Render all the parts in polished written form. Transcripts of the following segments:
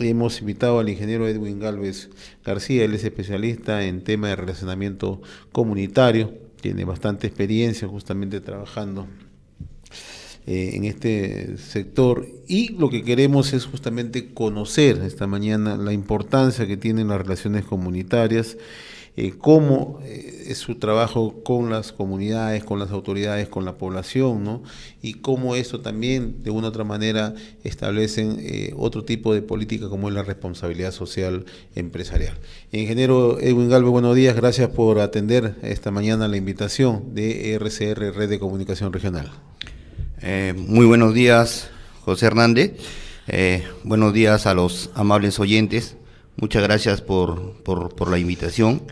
hemos invitado al ingeniero Edwin Gálvez García. Él es especialista en tema de relacionamiento comunitario, tiene bastante experiencia justamente trabajando en este sector, y lo que queremos es justamente conocer esta mañana la importancia que tienen las relaciones comunitarias, cómo es su trabajo con las comunidades, con las autoridades, con la población, ¿no? Y cómo esto también de una u otra manera establecen otro tipo de política como es la responsabilidad social empresarial. Ingeniero Edwin Gálvez, buenos días, gracias por atender esta mañana la invitación de RCR, Red de Comunicación Regional. Muy buenos días, José Hernández. Buenos días a los amables oyentes. Muchas gracias por la invitación.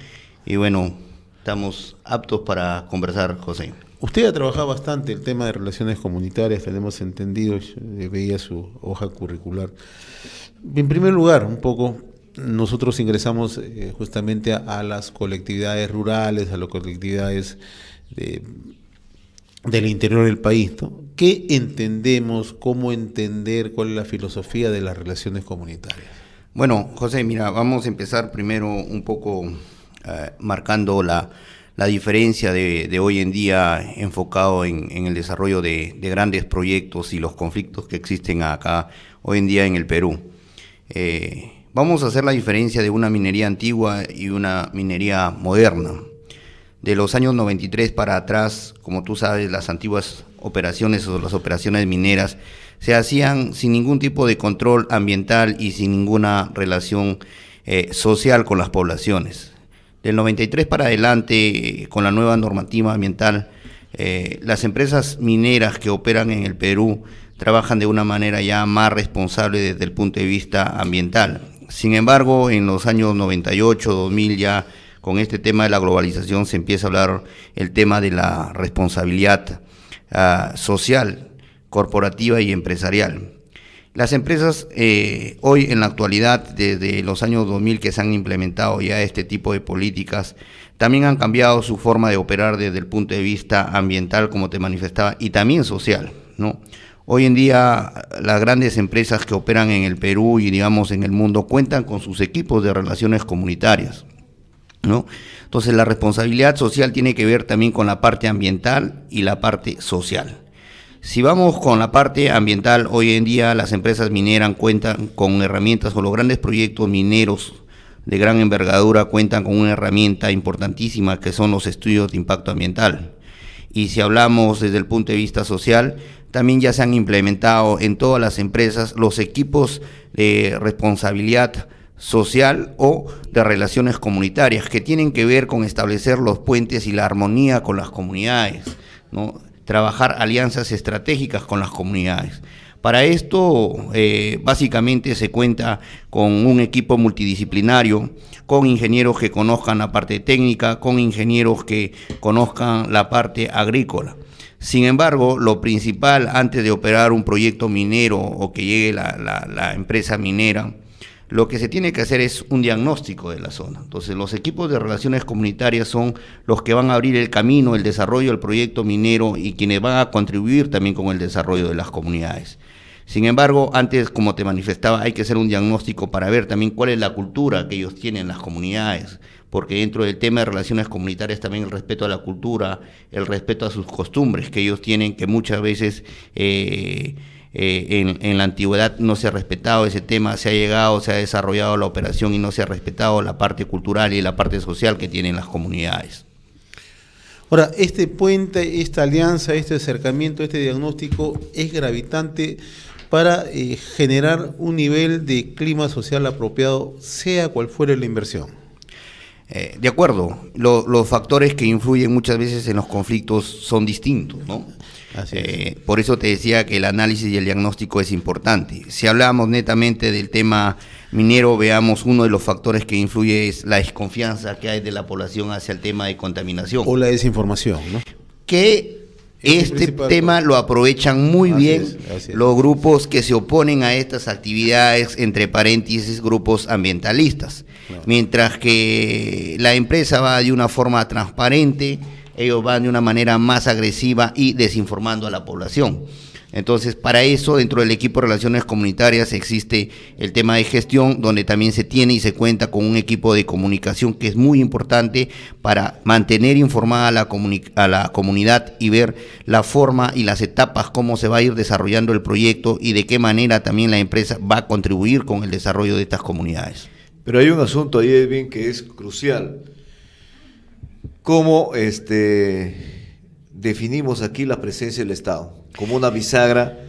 Y bueno, estamos aptos para conversar, José. Usted ha trabajado bastante el tema de relaciones comunitarias, tenemos entendido, veía su hoja curricular. En primer lugar, un poco, nosotros ingresamos justamente a las colectividades rurales, a las colectividades del interior del país, ¿no? ¿Qué entendemos, cómo entender, cuál es la filosofía de las relaciones comunitarias? Bueno, José, mira, vamos a empezar primero un poco marcando la diferencia de hoy en día enfocado en el desarrollo de grandes proyectos y los conflictos que existen acá hoy en día en el Perú. Vamos a hacer la diferencia de una minería antigua y una minería moderna. De los años 93 para atrás, como tú sabes, las antiguas operaciones o las operaciones mineras se hacían sin ningún tipo de control ambiental y sin ninguna relación social con las poblaciones. Del 93 para adelante, con la nueva normativa ambiental, las empresas mineras que operan en el Perú trabajan de una manera ya más responsable desde el punto de vista ambiental. Sin embargo, en los años 98, 2000 ya con este tema de la globalización se empieza a hablar el tema de la responsabilidad social, corporativa y empresarial. Las empresas hoy en la actualidad, desde los años 2000 que se han implementado ya este tipo de políticas, también han cambiado su forma de operar desde el punto de vista ambiental, como te manifestaba, y también social, ¿no? Hoy en día las grandes empresas que operan en el Perú y digamos en el mundo cuentan con sus equipos de relaciones comunitarias, ¿no? Entonces la responsabilidad social tiene que ver también con la parte ambiental y la parte social. Si vamos con la parte ambiental, hoy en día las empresas mineras cuentan con herramientas, o los grandes proyectos mineros de gran envergadura cuentan con una herramienta importantísima que son los estudios de impacto ambiental. Y si hablamos desde el punto de vista social, también ya se han implementado en todas las empresas los equipos de responsabilidad social o de relaciones comunitarias que tienen que ver con establecer los puentes y la armonía con las comunidades, ¿no? Trabajar alianzas estratégicas con las comunidades. Para esto, básicamente se cuenta con un equipo multidisciplinario, con ingenieros que conozcan la parte técnica, con ingenieros que conozcan la parte agrícola. Sin embargo, lo principal antes de operar un proyecto minero o que llegue la empresa minera, lo que se tiene que hacer es un diagnóstico de la zona. Entonces, los equipos de relaciones comunitarias son los que van a abrir el camino, el desarrollo del proyecto minero y quienes van a contribuir también con el desarrollo de las comunidades. Sin embargo, antes, como te manifestaba, hay que hacer un diagnóstico para ver también cuál es la cultura que ellos tienen las comunidades, porque dentro del tema de relaciones comunitarias también el respeto a la cultura, el respeto a sus costumbres que ellos tienen, que muchas veces en la antigüedad no se ha respetado ese tema, se ha desarrollado la operación y no se ha respetado la parte cultural y la parte social que tienen las comunidades. Ahora, este puente, esta alianza, este acercamiento, este diagnóstico es gravitante para generar un nivel de clima social apropiado, sea cual fuere la inversión. De acuerdo, los factores que influyen muchas veces en los conflictos son distintos, ¿no? Así es. Por eso te decía que el análisis y el diagnóstico es importante. Si hablamos netamente del tema minero, veamos uno de los factores que influye es la desconfianza que hay de la población hacia el tema de contaminación. O la desinformación, ¿no? Que este tema lo aprovechan muy bien los grupos que se oponen a estas actividades, entre paréntesis, grupos ambientalistas. Claro. Mientras que la empresa va de una forma transparente, ellos van de una manera más agresiva y desinformando a la población. Entonces, para eso, dentro del equipo de relaciones comunitarias existe el tema de gestión, donde también se tiene y se cuenta con un equipo de comunicación que es muy importante para mantener informada a la comunidad y ver la forma y las etapas, cómo se va a ir desarrollando el proyecto y de qué manera también la empresa va a contribuir con el desarrollo de estas comunidades. Pero hay un asunto ahí, Edwin, que es crucial. ¿Cómo definimos aquí la presencia del Estado? Como una bisagra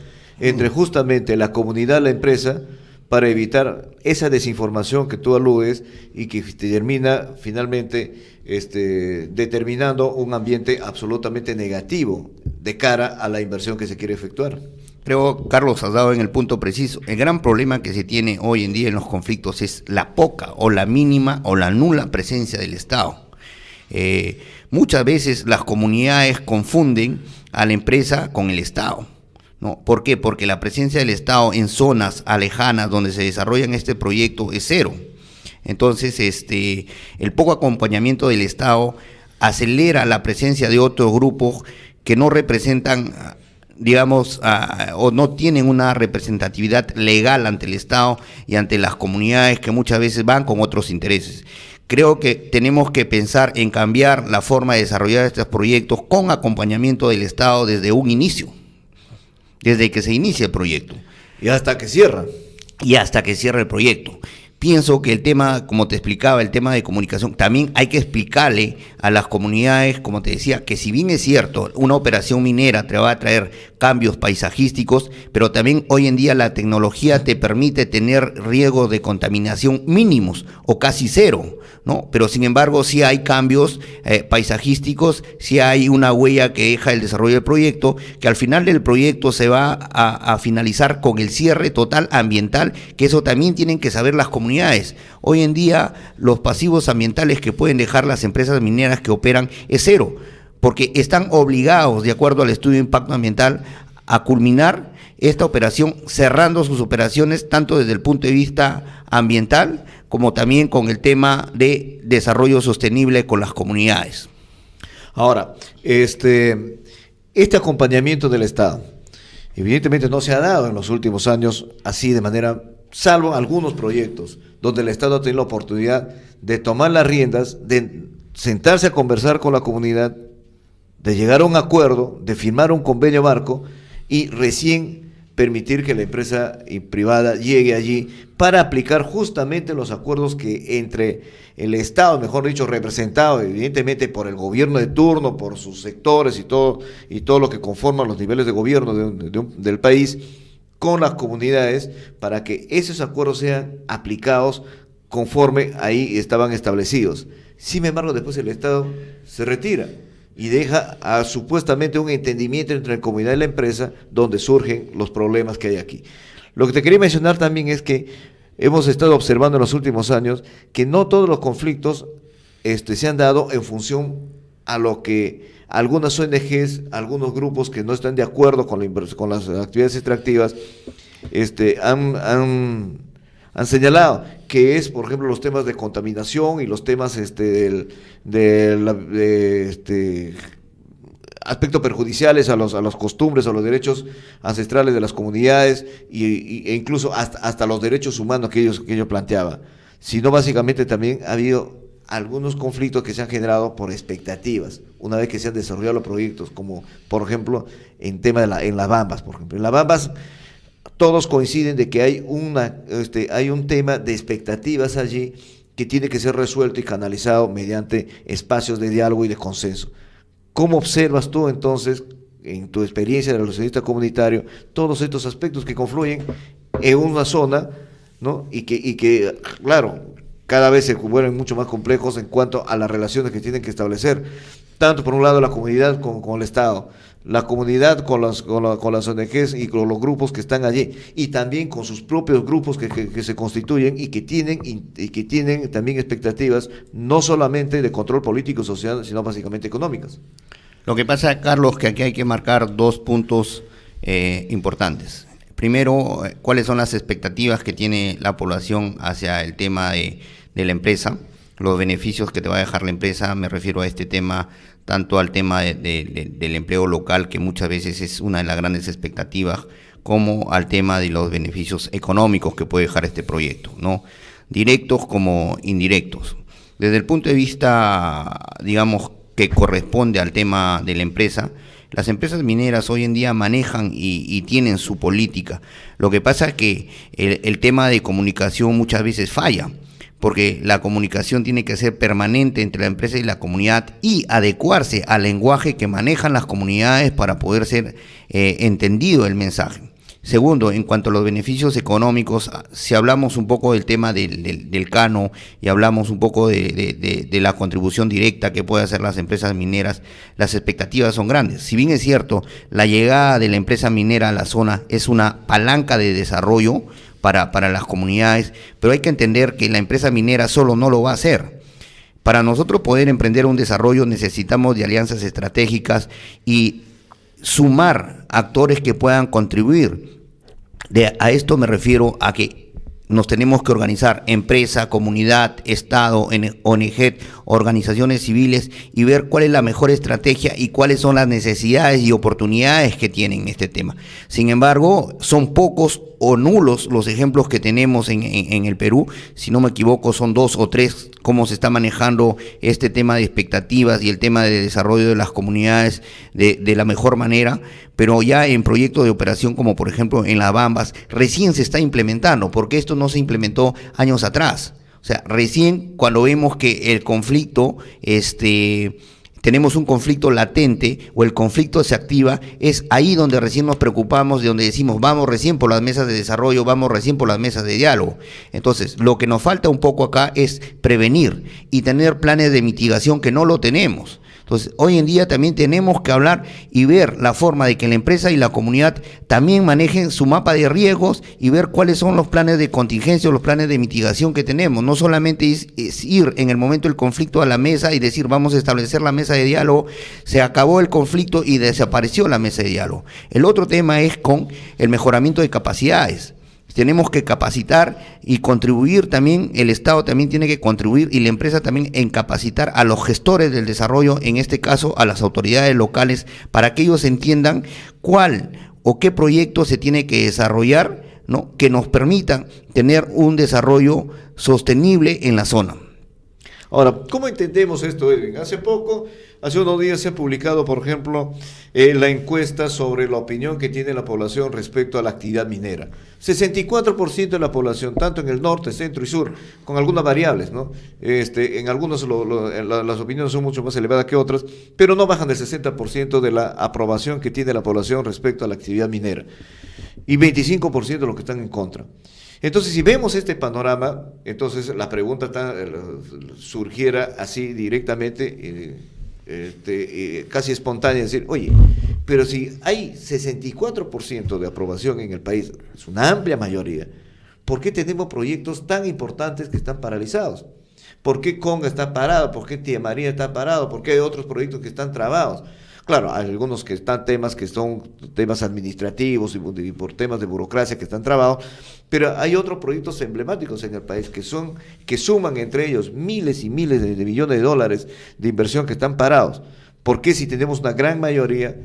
entre justamente la comunidad y la empresa para evitar esa desinformación que tú aludes y que termina finalmente determinando un ambiente absolutamente negativo de cara a la inversión que se quiere efectuar. Creo, Carlos, has dado en el punto preciso. El gran problema que se tiene hoy en día en los conflictos es la poca o la mínima o la nula presencia del Estado. Muchas veces las comunidades confunden a la empresa con el Estado, ¿no? ¿Por qué? Porque la presencia del Estado en zonas alejanas donde se desarrollan este proyecto es cero. Entonces, el poco acompañamiento del Estado acelera la presencia de otros grupos que no representan, digamos, o no tienen una representatividad legal ante el Estado y ante las comunidades que muchas veces van con otros intereses. Creo que tenemos que pensar en cambiar la forma de desarrollar estos proyectos con acompañamiento del Estado desde un inicio, desde que se inicia el proyecto. Y hasta que cierra. Y hasta que cierre el proyecto. Pienso que el tema, como te explicaba, el tema de comunicación, también hay que explicarle a las comunidades, como te decía, que si bien es cierto, una operación minera te va a traer cambios paisajísticos, pero también hoy en día la tecnología te permite tener riesgos de contaminación mínimos o casi cero, ¿no? Pero sin embargo sí hay cambios paisajísticos, sí hay una huella que deja el desarrollo del proyecto, que al final del proyecto se va a finalizar con el cierre total ambiental, que eso también tienen que saber las comunidades. Hoy en día los pasivos ambientales que pueden dejar las empresas mineras que operan es cero, porque están obligados, de acuerdo al estudio de impacto ambiental, a culminar esta operación cerrando sus operaciones tanto desde el punto de vista ambiental como también con el tema de desarrollo sostenible con las comunidades. Ahora, este acompañamiento del Estado, evidentemente no se ha dado en los últimos años así de manera, salvo algunos proyectos donde el Estado ha tenido la oportunidad de tomar las riendas, de sentarse a conversar con la comunidad, de llegar a un acuerdo, de firmar un convenio marco y recién permitir que la empresa privada llegue allí para aplicar justamente los acuerdos que entre el Estado, mejor dicho, representado evidentemente por el gobierno de turno, por sus sectores y todo lo que conforman los niveles de gobierno del país, con las comunidades, para que esos acuerdos sean aplicados conforme ahí estaban establecidos. Sin embargo, después el Estado se retira y deja supuestamente un entendimiento entre la comunidad y la empresa donde surgen los problemas que hay aquí. Lo que te quería mencionar también es que hemos estado observando en los últimos años que no todos los conflictos se han dado en función a lo que algunas ONGs, algunos grupos que no están de acuerdo con las actividades extractivas, han señalado, que es, por ejemplo, los temas de contaminación y los temas aspectos perjudiciales a las costumbres, a los derechos ancestrales de las comunidades e incluso hasta los derechos humanos que ellos planteaban, sino básicamente también ha habido algunos conflictos que se han generado por expectativas, una vez que se han desarrollado los proyectos, como por ejemplo en tema en Las Bambas, por ejemplo. En Las Bambas todos coinciden de que hay un tema de expectativas allí que tiene que ser resuelto y canalizado mediante espacios de diálogo y de consenso. ¿Cómo observas tú entonces, en tu experiencia de relacionista comunitario, todos estos aspectos que confluyen en una zona, ¿no? y que claro, cada vez se vuelven mucho más complejos en cuanto a las relaciones que tienen que establecer, tanto por un lado la comunidad con el Estado, la comunidad con las ONGs y con los grupos que están allí, y también con sus propios grupos que se constituyen y que tienen también expectativas no solamente de control político y social, sino básicamente económicas. Lo que pasa, Carlos, que aquí hay que marcar dos puntos importantes. Primero, cuáles son las expectativas que tiene la población hacia el tema de la empresa. los beneficios que te va a dejar la empresa. Me refiero a este tema, tanto al tema del empleo local, que muchas veces es una de las grandes expectativas, como al tema de los beneficios económicos que puede dejar este proyecto, ¿no? Directos como indirectos. Desde el punto de vista, digamos, que corresponde al tema de la empresa, las empresas mineras hoy en día manejan y tienen su política. Lo que pasa es que el tema de comunicación muchas veces falla, porque la comunicación tiene que ser permanente entre la empresa y la comunidad y adecuarse al lenguaje que manejan las comunidades para poder ser entendido el mensaje. Segundo, en cuanto a los beneficios económicos, si hablamos un poco del tema del cano y hablamos un poco de la contribución directa que pueden hacer las empresas mineras, las expectativas son grandes. Si bien es cierto, la llegada de la empresa minera a la zona es una palanca de desarrollo para las comunidades, pero hay que entender que la empresa minera solo no lo va a hacer. Para nosotros poder emprender un desarrollo necesitamos de alianzas estratégicas y sumar actores que puedan contribuir. A esto me refiero a que nos tenemos que organizar, empresa, comunidad, Estado, ONG, organizaciones civiles, y ver cuál es la mejor estrategia y cuáles son las necesidades y oportunidades que tienen este tema. Sin embargo, son pocos o nulos los ejemplos que tenemos en el Perú. Si no me equivoco, son 2 o 3 cómo se está manejando este tema de expectativas y el tema de desarrollo de las comunidades de la mejor manera, pero ya en proyectos de operación, como por ejemplo en Las Bambas, recién se está implementando, porque esto no se implementó años atrás. O sea, recién cuando vemos que el conflicto, tenemos un conflicto latente o el conflicto se activa, es ahí donde recién nos preocupamos, de donde decimos vamos recién por las mesas de desarrollo, vamos recién por las mesas de diálogo. Entonces, lo que nos falta un poco acá es prevenir y tener planes de mitigación que no lo tenemos. Entonces, hoy en día también tenemos que hablar y ver la forma de que la empresa y la comunidad también manejen su mapa de riesgos y ver cuáles son los planes de contingencia o los planes de mitigación que tenemos. No solamente es ir en el momento del conflicto a la mesa y decir vamos a establecer la mesa de diálogo, se acabó el conflicto y desapareció la mesa de diálogo. El otro tema es con el mejoramiento de capacidades. Tenemos que capacitar y contribuir también, el Estado también tiene que contribuir y la empresa también en capacitar a los gestores del desarrollo, en este caso a las autoridades locales, para que ellos entiendan cuál o qué proyecto se tiene que desarrollar, ¿no?, que nos permitan tener un desarrollo sostenible en la zona. Ahora, ¿cómo entendemos esto, Edwin? Hace unos días se ha publicado, por ejemplo, la encuesta sobre la opinión que tiene la población respecto a la actividad minera. 64% de la población, tanto en el norte, centro y sur, con algunas variables, ¿no? En algunos las opiniones son mucho más elevadas que otras, pero no bajan del 60% de la aprobación que tiene la población respecto a la actividad minera. Y 25% de los que están en contra. Entonces, si vemos este panorama, entonces la pregunta surgiera así directamente, casi espontánea, decir, oye, pero si hay 64% de aprobación en el país, es una amplia mayoría, ¿por qué tenemos proyectos tan importantes que están paralizados? ¿Por qué Conga está parado? ¿Por qué Tía María está parado? ¿Por qué hay otros proyectos que están trabados? Claro, hay algunos que están temas que son temas administrativos y por temas de burocracia que están trabados, pero hay otros proyectos emblemáticos en el país que suman entre ellos miles y miles de millones de dólares de inversión que están parados. ¿Por qué si tenemos una gran mayoría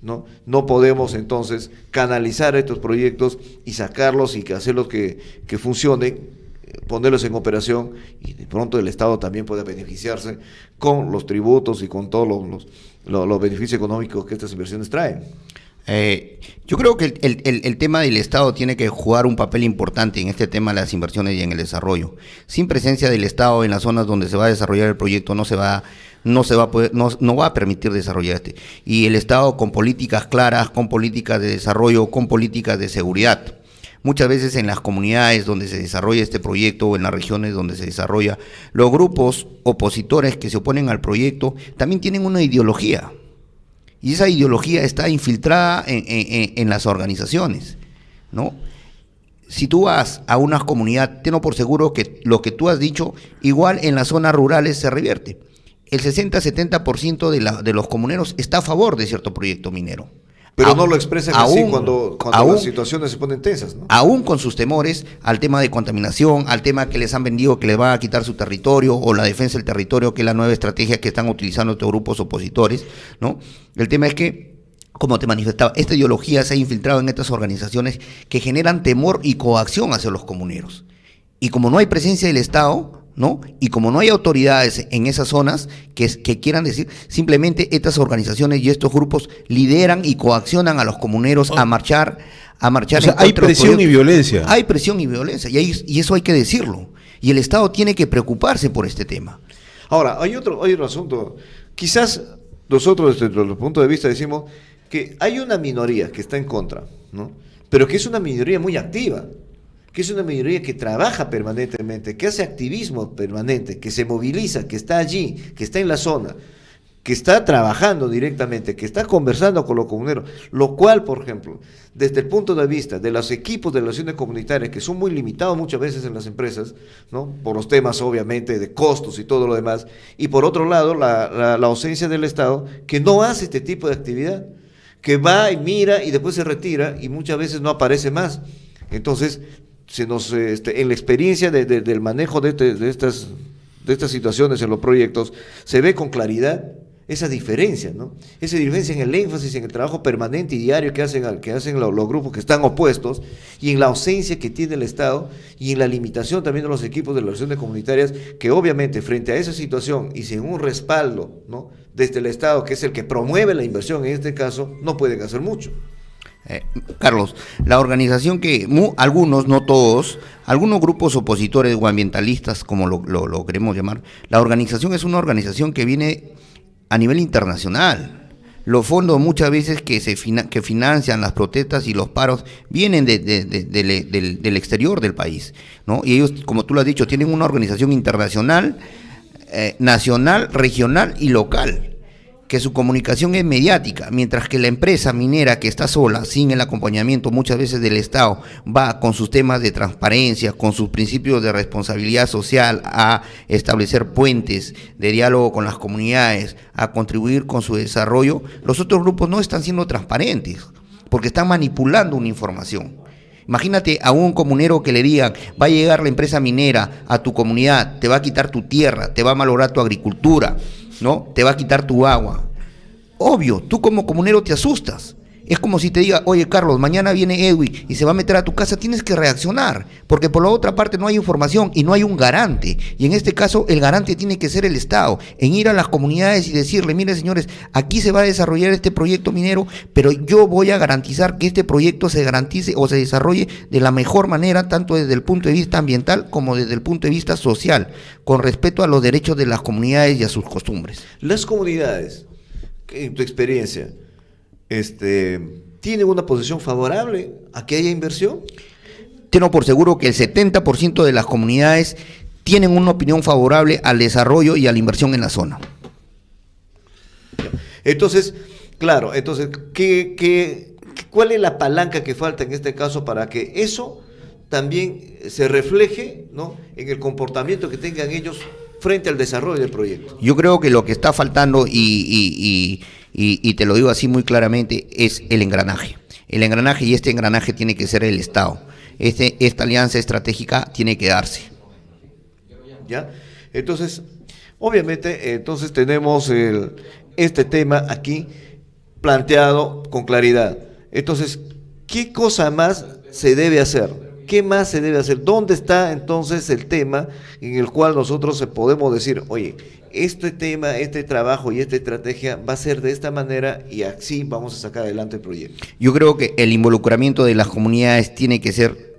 no podemos entonces canalizar estos proyectos y sacarlos y hacerlos que funcionen, ponerlos en operación, y de pronto el Estado también pueda beneficiarse con los tributos y con todos los beneficios económicos que estas inversiones traen? Yo creo que el tema del Estado tiene que jugar un papel importante en este tema de las inversiones y en el desarrollo. Sin presencia del Estado en las zonas donde se va a desarrollar el proyecto no va a permitir desarrollar y el Estado con políticas claras, con políticas de desarrollo, con políticas de seguridad. Muchas veces en las comunidades donde se desarrolla este proyecto o en las regiones donde se desarrolla, los grupos opositores que se oponen al proyecto también tienen una ideología. Y esa ideología está infiltrada en las organizaciones, ¿no? Si tú vas a una comunidad, tengo por seguro que lo que tú has dicho, igual en las zonas rurales se revierte. El 60-70% de los comuneros está a favor de cierto proyecto minero. Pero no lo expresan así aún, cuando aún, las situaciones se ponen tensas, ¿no? aún con sus temores al tema de contaminación, al tema que les han vendido que les van a quitar su territorio, o la defensa del territorio, que es la nueva estrategia que están utilizando estos grupos opositores, ¿no? El tema es que, como te manifestaba, esta ideología se ha infiltrado en estas organizaciones que generan temor y coacción hacia los comuneros. Y como no hay presencia del Estado, ¿no? Y como no hay autoridades en esas zonas que quieran decir, simplemente estas organizaciones y estos grupos lideran y coaccionan a los comuneros a marchar. O sea, hay presión y violencia. Hay presión y violencia, y eso hay que decirlo. Y el Estado tiene que preocuparse por este tema. Ahora, hay otro asunto. Quizás nosotros, desde nuestro punto de vista, decimos que hay una minoría que está en contra, ¿no? Pero que es una minoría muy activa, que es una minoría que trabaja permanentemente, que hace activismo permanente, que se moviliza, que está allí, que está en la zona, que está trabajando directamente, que está conversando con los comuneros, lo cual, por ejemplo, desde el punto de vista de los equipos de relaciones comunitarias, que son muy limitados muchas veces en las empresas, ¿no? Por los temas obviamente de costos y todo lo demás, y por otro lado la ausencia del Estado, que no hace este tipo de actividad, que va y mira y después se retira y muchas veces no aparece más. Entonces, en la experiencia del manejo de estas situaciones en los proyectos, se ve con claridad esa diferencia, ¿no? Esa diferencia en el énfasis, en el trabajo permanente y diario que hacen los grupos que están opuestos, y en la ausencia que tiene el Estado, y en la limitación también de los equipos de relaciones comunitarias, que obviamente frente a esa situación y sin un respaldo, ¿no?, desde el Estado, que es el que promueve la inversión en este caso, no pueden hacer mucho. Carlos, la organización que algunos, no todos, algunos grupos opositores o ambientalistas, como lo queremos llamar, la organización es una organización que viene a nivel internacional. Los fondos muchas veces que financian las protestas y los paros vienen del exterior del país, ¿no? Y ellos, como tú lo has dicho, tienen una organización internacional, nacional, regional y local, que su comunicación es mediática, mientras que la empresa minera que está sola, sin el acompañamiento muchas veces del Estado, va con sus temas de transparencia, con sus principios de responsabilidad social, a establecer puentes de diálogo con las comunidades, a contribuir con su desarrollo. Los otros grupos no están siendo transparentes, porque están manipulando una información. Imagínate a un comunero que le digan, va a llegar la empresa minera a tu comunidad, te va a quitar tu tierra, te va a malograr tu agricultura, ¿no? Te va a quitar tu agua. Obvio, tú como comunero te asustas. Es como si te diga, oye Carlos, mañana viene Edwin y se va a meter a tu casa, tienes que reaccionar, porque por la otra parte no hay información y no hay un garante, y en este caso el garante tiene que ser el Estado, en ir a las comunidades y decirle, mire señores, aquí se va a desarrollar este proyecto minero, pero yo voy a garantizar que este proyecto se garantice o se desarrolle de la mejor manera, tanto desde el punto de vista ambiental como desde el punto de vista social, con respeto a los derechos de las comunidades y a sus costumbres. Las comunidades, en tu experiencia, ¿tienen una posición favorable a que haya inversión? Tengo por seguro que el 70% de las comunidades tienen una opinión favorable al desarrollo y a la inversión en la zona. Entonces, claro, ¿cuál es la palanca que falta en este caso para que eso también se refleje, ¿no?, en el comportamiento que tengan ellos frente al desarrollo del proyecto? Yo creo que lo que está faltando, y te lo digo así muy claramente, es el engranaje. El engranaje, y este engranaje tiene que ser el Estado. Esta alianza estratégica tiene que darse. ¿Ya? Entonces, obviamente, tenemos este tema aquí planteado con claridad. Entonces, ¿qué cosa más se debe hacer? ¿Qué más se debe hacer? ¿Dónde está entonces el tema en el cual nosotros podemos decir, oye, este tema, este trabajo y esta estrategia va a ser de esta manera y así vamos a sacar adelante el proyecto? Yo creo que el involucramiento de las comunidades tiene que ser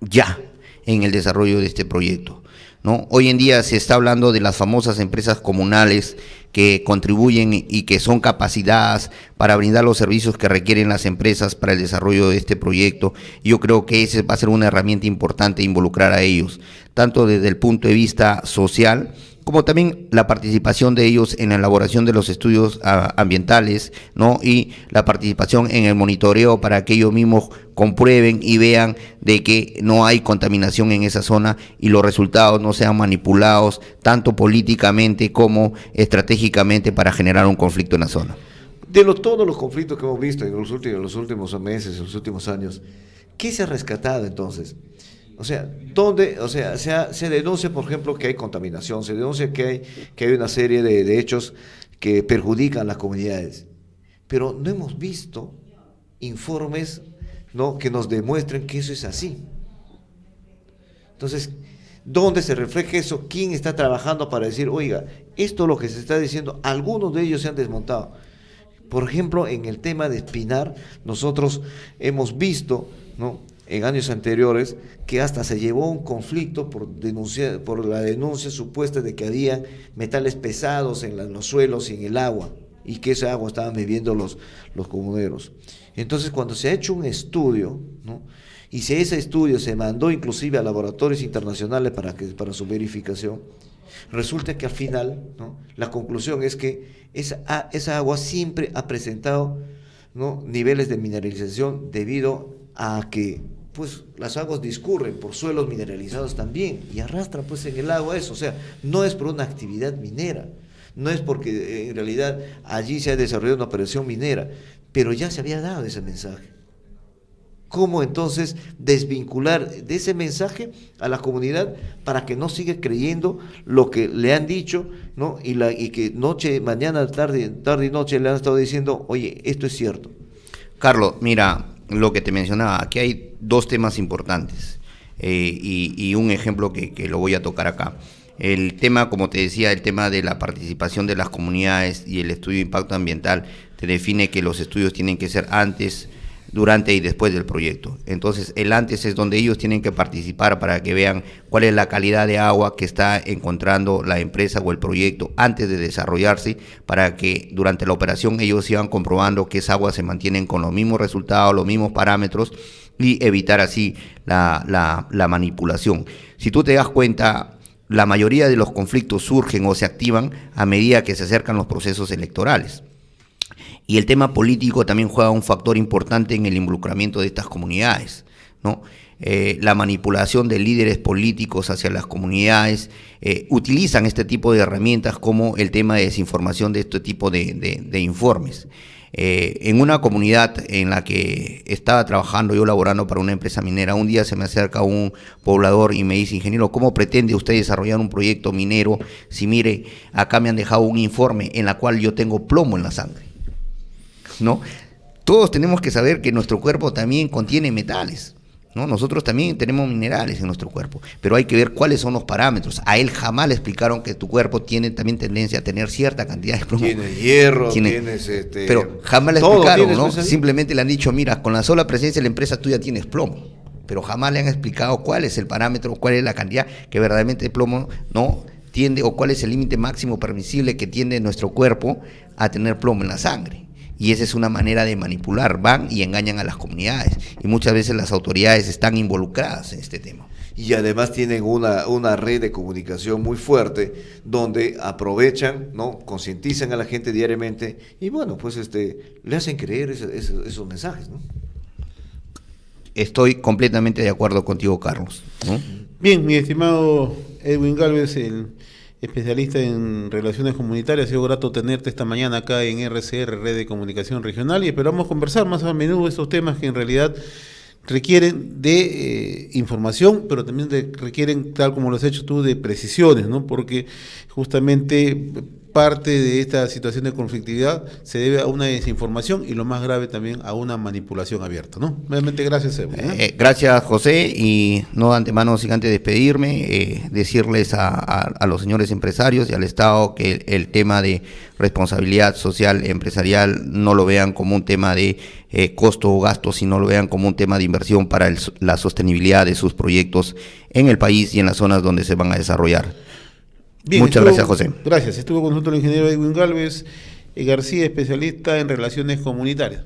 ya en el desarrollo de este proyecto, ¿no? Hoy en día se está hablando de las famosas empresas comunales que contribuyen y que son capacitadas para brindar los servicios que requieren las empresas para el desarrollo de este proyecto. Yo creo que esa va a ser una herramienta importante, involucrar a ellos, tanto desde el punto de vista social, como también la participación de ellos en la elaboración de los estudios ambientales, ¿no?, y la participación en el monitoreo para que ellos mismos comprueben y vean de que no hay contaminación en esa zona y los resultados no sean manipulados tanto políticamente como estratégicamente para generar un conflicto en la zona. todos los conflictos que hemos visto en los últimos meses, en los últimos años, ¿qué se ha rescatado entonces? O sea, se denuncia, por ejemplo, que hay contaminación, se denuncia que hay una serie de hechos que perjudican a las comunidades, pero no hemos visto informes, ¿no?, que nos demuestren que eso es así. Entonces, ¿dónde se refleja eso? ¿Quién está trabajando para decir, oiga, esto es lo que se está diciendo? Algunos de ellos se han desmontado. Por ejemplo, en el tema de Espinar, nosotros hemos visto, ¿no?, en años anteriores, que hasta se llevó un conflicto por la denuncia supuesta de que había metales pesados en los suelos y en el agua, y que esa agua estaban bebiendo los comuneros. Entonces, cuando se ha hecho un estudio, ¿no?, y si ese estudio se mandó inclusive a laboratorios internacionales para su verificación, resulta que al final, ¿no?, la conclusión es que esa agua siempre ha presentado, ¿no?, niveles de mineralización debido a que pues las aguas discurren por suelos mineralizados también y arrastran pues en el agua eso. O sea, no es por una actividad minera, no es porque en realidad allí se ha desarrollado una operación minera, pero ya se había dado ese mensaje. ¿Cómo entonces desvincular de ese mensaje a la comunidad para que no siga creyendo lo que le han dicho, ¿no?, y que mañana, tarde y noche le han estado diciendo, oye, esto es cierto? Carlos, mira, lo que te mencionaba, aquí hay dos temas importantes y un ejemplo que lo voy a tocar acá. El tema, como te decía, el tema de la participación de las comunidades y el estudio de impacto ambiental te define que los estudios tienen que ser antes, durante y después del proyecto. Entonces, el antes es donde ellos tienen que participar para que vean cuál es la calidad de agua que está encontrando la empresa o el proyecto antes de desarrollarse, para que durante la operación ellos sigan comprobando que esa agua se mantiene con los mismos resultados, los mismos parámetros, y evitar así la manipulación. Si tú te das cuenta, la mayoría de los conflictos surgen o se activan a medida que se acercan los procesos electorales. Y el tema político también juega un factor importante en el involucramiento de estas comunidades, ¿no? La manipulación de líderes políticos hacia las comunidades utilizan este tipo de herramientas como el tema de desinformación de este tipo de informes. En una comunidad en la que estaba trabajando, yo laborando para una empresa minera, un día se me acerca un poblador y me dice, ingeniero, ¿cómo pretende usted desarrollar un proyecto minero si mire, acá me han dejado un informe en la cual yo tengo plomo en la sangre? ¿No? Todos tenemos que saber que nuestro cuerpo también contiene metales, ¿no? Nosotros también tenemos minerales en nuestro cuerpo, pero hay que ver cuáles son los parámetros. A él jamás le explicaron que tu cuerpo tiene también tendencia a tener cierta cantidad de plomo. Tiene hierro, tienes pero jamás le explicaron, ¿no? Simplemente le han dicho, mira, con la sola presencia de la empresa tú ya tienes plomo, pero jamás le han explicado cuál es el parámetro, cuál es la cantidad que verdaderamente de plomo no tiende, o cuál es el límite máximo permisible que tiende nuestro cuerpo a tener plomo en la sangre. Y esa es una manera de manipular, van y engañan a las comunidades, y muchas veces las autoridades están involucradas en este tema. Y además tienen una red de comunicación muy fuerte, donde aprovechan, ¿no?, concientizan a la gente diariamente, y bueno, pues le hacen creer esos mensajes, ¿no? Estoy completamente de acuerdo contigo, Carlos, ¿no? Bien, mi estimado Edwin Gálvez, el especialista en relaciones comunitarias, ha sido grato tenerte esta mañana acá en RCR, Red de Comunicación Regional, y esperamos conversar más a menudo estos temas que en realidad requieren de información, pero también requieren, tal como lo has hecho tú, de precisiones, ¿no? Porque justamente parte de esta situación de conflictividad se debe a una desinformación y lo más grave también a una manipulación abierta, ¿no? Nuevamente gracias, Edwin. Gracias, José, y no de antemano, sin antes despedirme, decirles a los señores empresarios y al Estado que el tema de responsabilidad social empresarial no lo vean como un tema de costo o gasto, sino lo vean como un tema de inversión para la sostenibilidad de sus proyectos en el país y en las zonas donde se van a desarrollar. Bien, muchas gracias, José. Gracias. Estuvo con nosotros el ingeniero Edwin Gálvez García, especialista en relaciones comunitarias.